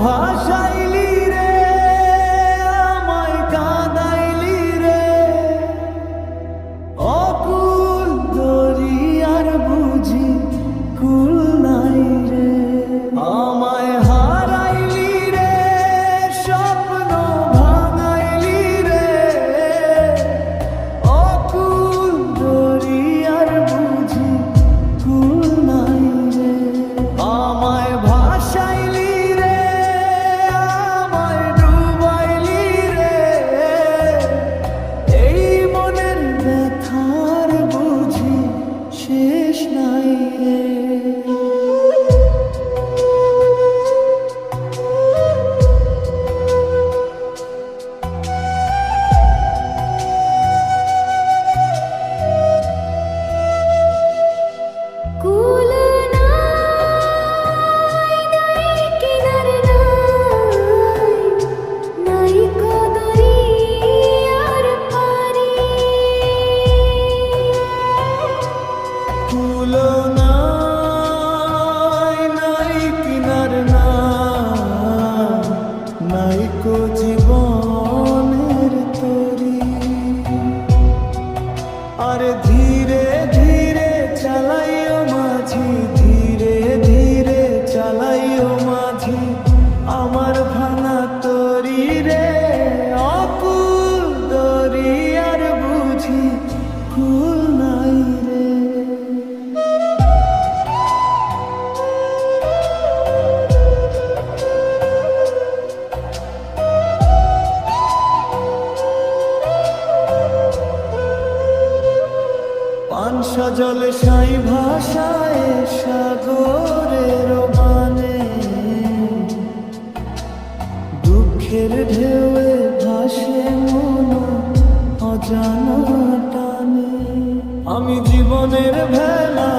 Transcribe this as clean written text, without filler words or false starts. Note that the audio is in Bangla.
ভাসাইলি রে, আমায় কাঁদাইলি রে, অকুল দরিয়ার বুঝি কুল নাই রে। আমায় হারাইলি রে, স্বপ্ন ভাঙাইলি রে, অকুল দরিয়ার বুঝি কুল নাই রে। আমায় ভাসাইলি রে, আমায় ডুবাইলি রে, এই মনের ব্যথার বুঝি শেষ নাই রে। কুলো নাই, নাই কিনার নাই, নাই কো জীবনের তরি। আর ধীরে ধীরে চালাইও মাঝি, ধীরে ধীরে চালাইও মাঝি, আমার ভাঙা তরি রে, অকুল দরিয়ার বুঝি কুল নাই রে। পানসা জলে সাই ভাষায় সাগরের মানে, দুঃখের ঢেউয়ে ভাসে মন অজানা টানে। আমি জীবনের ভেলা